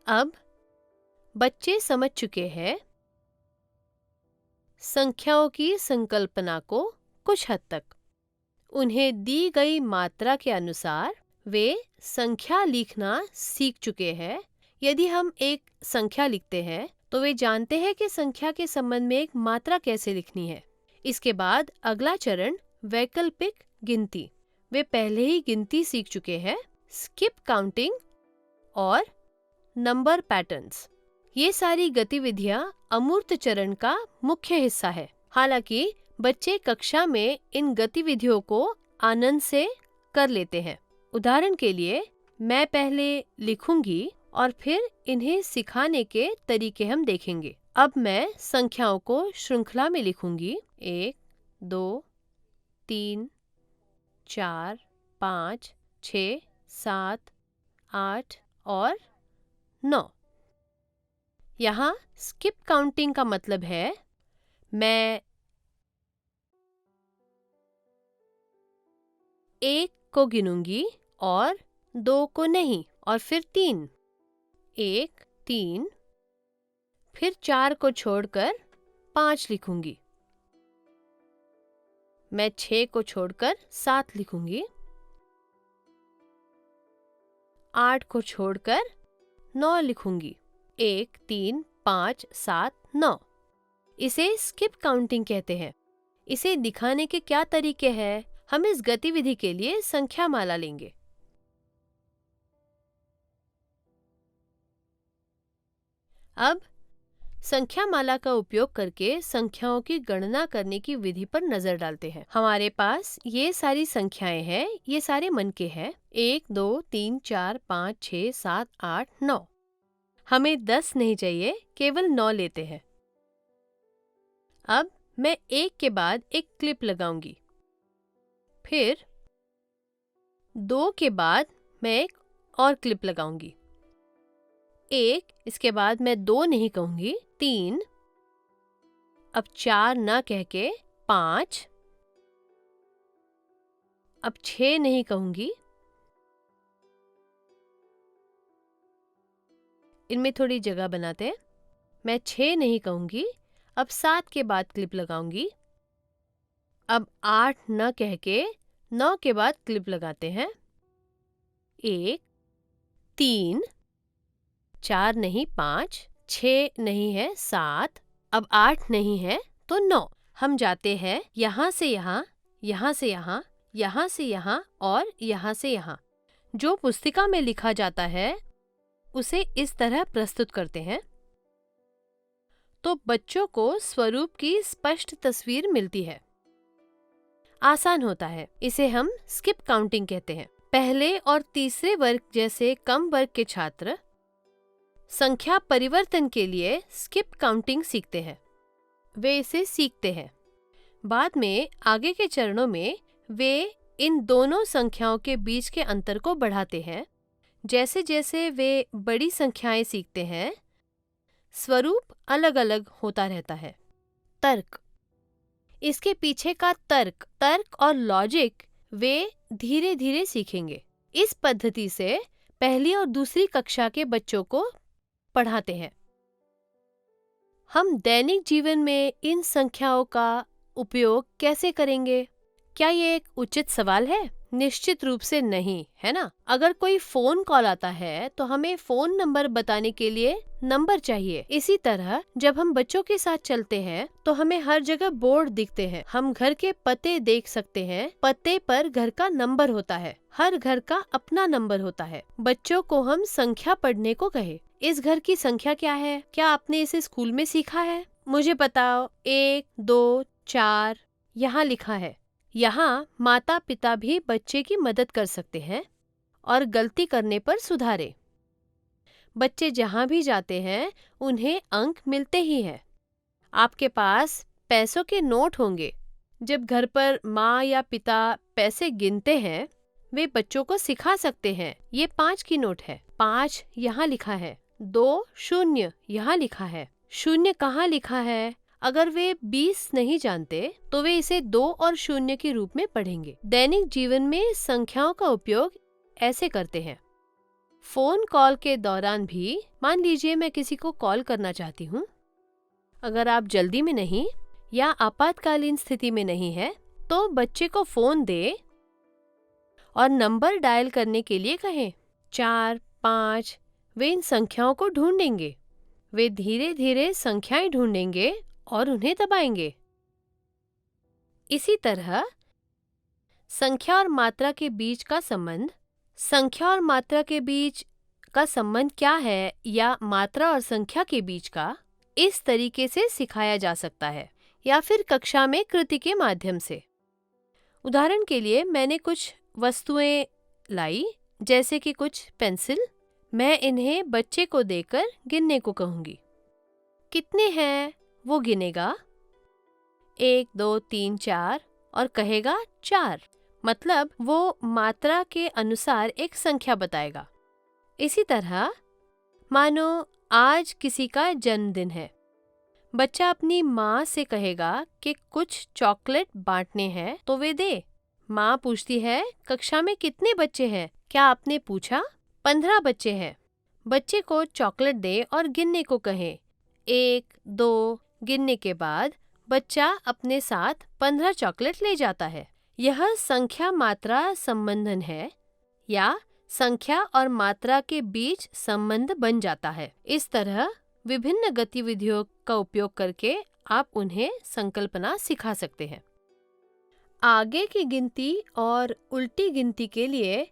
अब बच्चे समझ चुके हैं संख्याओं की संकल्पना को कुछ हद तक। उन्हें दी गई मात्रा के अनुसार वे संख्या लिखना सीख चुके हैं। यदि हम एक संख्या लिखते हैं तो वे जानते हैं कि संख्या के संबंध में एक मात्रा कैसे लिखनी है। इसके बाद अगला चरण वैकल्पिक गिनती। वे पहले ही गिनती सीख चुके हैं, स्किप काउंटिंग और नंबर पैटर्न्स। ये सारी गतिविधियां अमूर्त चरण का मुख्य हिस्सा है। हालांकि बच्चे कक्षा में इन गतिविधियों को आनंद से कर लेते हैं। उदाहरण के लिए मैं पहले लिखूंगी और फिर इन्हें सिखाने के तरीके हम देखेंगे। अब मैं संख्याओं को श्रृंखला में लिखूंगी। 1, 2, 3, 4, 5, 6, 7, 8 और 9। यहाँ स्किप काउंटिंग का मतलब है मैं 1 को गिनूंगी और 2 को नहीं, और फिर 3, 1, 3, फिर 4 को छोड़कर 5 लिखूंगी। मैं 6 को छोड़कर 7 लिखूंगी, 8 को छोड़कर 9 लिखूंगी। 1, 3, 5, 7, 9। इसे स्किप काउंटिंग कहते हैं। इसे दिखाने के क्या तरीके हैं? हम इस गतिविधि के लिए संख्या माला लेंगे। अब संख्या माला का उपयोग करके संख्याओं की गणना करने की विधि पर नजर डालते हैं। हमारे पास ये सारी संख्याएं हैं, ये सारे मन के हैं। 1, 2, 3, 4, 5, 6, 7, 8, 9। हमें 10 नहीं चाहिए, केवल 9 लेते हैं। अब मैं एक के बाद एक क्लिप लगाऊंगी। फिर 2 के बाद मैं एक और क्लिप लगाऊंगी। 1, इसके बाद मैं 2 नहीं कहूंगी, 3, अब 4 ना कह के 5, अब 6 नहीं कहूंगी, इनमें थोड़ी जगह बनाते हैं। मैं 6 नहीं कहूंगी, अब 7 के बाद क्लिप लगाऊंगी। अब 8 न कह के 9 के बाद क्लिप लगाते हैं। 1, 3, 4 नहीं 5, 6 नहीं है 7, अब 8 नहीं है तो 9। हम जाते हैं यहाँ से यहाँ, यहाँ से यहाँ, यहाँ से यहाँ और यहाँ से यहाँ। जो पुस्तिका में लिखा जाता है उसे इस तरह प्रस्तुत करते हैं तो बच्चों को स्वरूप की स्पष्ट तस्वीर मिलती है। आसान होता है। इसे हम स्किप काउंटिंग कहते हैं। पहले और तीसरे वर्ग जैसे कम वर्ग के छात्र संख्या परिवर्तन के लिए स्किप काउंटिंग सीखते हैं। वे इसे सीखते हैं। बाद में आगे के चरणों में वे इन दोनों संख्याओं के बीच के अंतर को बढ़ाते हैं। जैसे जैसे वे बड़ी संख्याएं सीखते हैं, स्वरूप अलग अलग होता रहता है। तर्क। इसके पीछे का तर्क और लॉजिक वे धीरे धीरे सीखेंगे। इस पद्धति से पहली और दूसरी कक्षा के बच्चों को पढ़ाते हैं। हम दैनिक जीवन में इन संख्याओं का उपयोग कैसे करेंगे? क्या ये एक उचित सवाल है? निश्चित रूप से नहीं, है ना? अगर कोई फोन कॉल आता है तो हमें फोन नंबर बताने के लिए नंबर चाहिए। इसी तरह जब हम बच्चों के साथ चलते हैं तो हमें हर जगह बोर्ड दिखते हैं। हम घर के पते देख सकते हैं। पते पर घर का नंबर होता है। हर घर का अपना नंबर होता है। बच्चों को हम संख्या पढ़ने को कहे। इस घर की संख्या क्या है? क्या आपने इसे स्कूल में सीखा है? मुझे बताओ। 1, 2, 4 यहाँ लिखा है। यहाँ माता पिता भी बच्चे की मदद कर सकते हैं और गलती करने पर सुधारे। बच्चे जहाँ भी जाते हैं उन्हें अंक मिलते ही हैं। आपके पास पैसों के नोट होंगे। जब घर पर माँ या पिता पैसे गिनते हैं वे बच्चों को सिखा सकते हैं। ये 5 की नोट है। 5 यहाँ लिखा है। 2 0 यहाँ लिखा है। 0 कहाँ लिखा है? अगर वे 20 नहीं जानते तो वे इसे 2 और 0 के रूप में पढ़ेंगे। दैनिक जीवन में संख्याओं का उपयोग ऐसे करते हैं। फ़ोन कॉल के दौरान भी मान लीजिए मैं किसी को कॉल करना चाहती हूँ। अगर आप जल्दी में नहीं या आपातकालीन स्थिति में नहीं है तो बच्चे को फ़ोन दे और नंबर डायल करने के लिए कहें। 4, 5 वे इन संख्याओं को ढूंढेंगे। वे धीरे धीरे संख्याएं ढूंढेंगे और उन्हें दबाएंगे। इसी तरह संख्या और मात्रा के बीच का संबंध, संख्या और मात्रा के बीच का संबंध क्या है या मात्रा और संख्या के बीच का, इस तरीके से सिखाया जा सकता है या फिर कक्षा में कृति के माध्यम से। उदाहरण के लिए मैंने कुछ वस्तुएं लाई, जैसे कि कुछ पेंसिल। मैं इन्हें बच्चे को देकर गिनने को कहूँगी। कितने हैं वो गिनेगा 1, 2, 3, 4 और कहेगा 4। मतलब वो मात्रा के अनुसार एक संख्या बताएगा। इसी तरह मानो आज किसी का जन्मदिन है, बच्चा अपनी माँ से कहेगा कि कुछ चॉकलेट बांटने हैं तो वे दे। माँ पूछती है कक्षा में कितने बच्चे हैं, क्या आपने पूछा? 15 बच्चे हैं। बच्चे को चॉकलेट दे और गिनने को कहें। 1, 2 गिनने के बाद बच्चा अपने साथ 15 चॉकलेट ले जाता है। यह संख्या मात्रा संबंधन है या संख्या और मात्रा के बीच संबंध बन जाता है। इस तरह विभिन्न गतिविधियों का उपयोग करके आप उन्हें संकल्पना सिखा सकते हैं। आगे की गिनती और उल्टी गिनती के लिए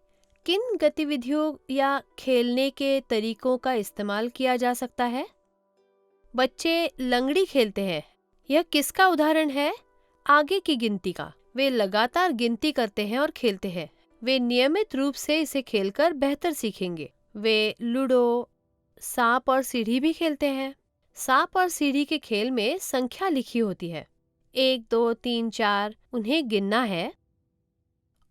किन गतिविधियों या खेलने के तरीकों का इस्तेमाल किया जा सकता है? बच्चे लंगड़ी खेलते हैं। यह किसका उदाहरण है? आगे की गिनती का। वे लगातार गिनती करते हैं और खेलते हैं। वे नियमित रूप से इसे खेलकर बेहतर सीखेंगे। वे लूडो, सांप और सीढ़ी भी खेलते हैं। सांप और सीढ़ी के खेल में संख्या लिखी होती है। 1, 2, 3, 4 उन्हें गिनना है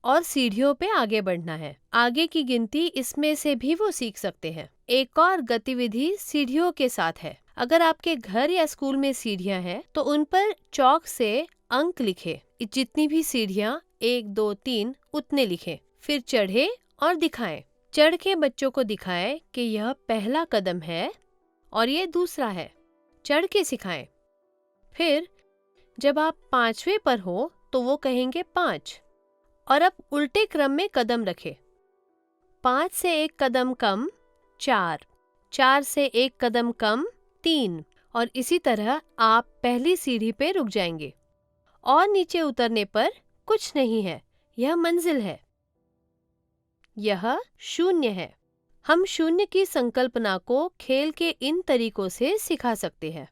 और सीढ़ियों पे आगे बढ़ना है। आगे की गिनती इसमें से भी वो सीख सकते हैं। एक और गतिविधि सीढ़ियों के साथ है। अगर आपके घर या स्कूल में सीढ़ियां हैं तो उन पर चौक से अंक लिखे। जितनी भी सीढ़ियां 1, 2, 3 उतने लिखें। फिर चढ़े और दिखाएं। चढ़ के बच्चों को दिखाएं कि यह पहला कदम है और ये दूसरा है। चढ़ के सिखाएं। फिर जब आप 5वें पर हो तो वो कहेंगे 5 और अब उल्टे क्रम में कदम रखें। 5 से एक कदम कम 4, 4 से एक कदम कम 3 और इसी तरह आप पहली सीढ़ी पे रुक जाएंगे और नीचे उतरने पर कुछ नहीं है, यह मंजिल है। यह 0 है। हम 0 की संकल्पना को खेल के इन तरीकों से सिखा सकते हैं।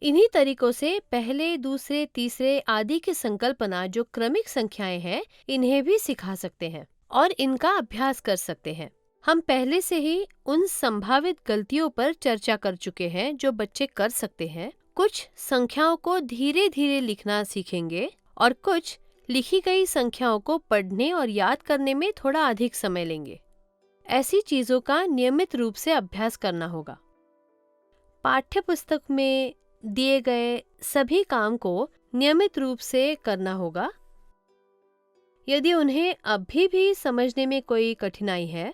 इन्हीं तरीकों से पहले, दूसरे, तीसरे आदि की संकल्पना जो क्रमिक संख्याएं हैं, इन्हें भी सिखा सकते हैं और इनका अभ्यास कर सकते हैं। हम पहले से ही उन संभावित गलतियों पर चर्चा कर चुके हैं जो बच्चे कर सकते हैं। कुछ संख्याओं को धीरे धीरे लिखना सीखेंगे और कुछ लिखी गई संख्याओं को पढ़ने और याद करने में थोड़ा अधिक समय लेंगे। ऐसी चीज़ों का नियमित रूप से अभ्यास करना होगा। पाठ्य पुस्तक में दिए गए सभी काम को नियमित रूप से करना होगा। यदि उन्हें अभी भी समझने में कोई कठिनाई है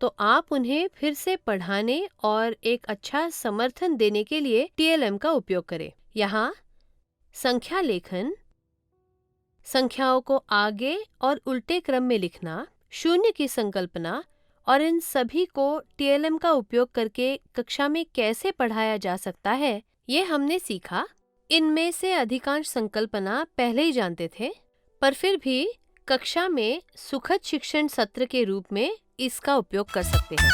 तो आप उन्हें फिर से पढ़ाने और एक अच्छा समर्थन देने के लिए TLM का उपयोग करें। यहाँ संख्या लेखन, संख्याओं को आगे और उल्टे क्रम में लिखना, 0 की संकल्पना और इन सभी को TLM का उपयोग करके कक्षा में कैसे पढ़ाया जा सकता है, ये हमने सीखा। इनमें से अधिकांश संकल्पना पहले ही जानते थे, पर फिर भी कक्षा में सुखद शिक्षण सत्र के रूप में इसका उपयोग कर सकते हैं।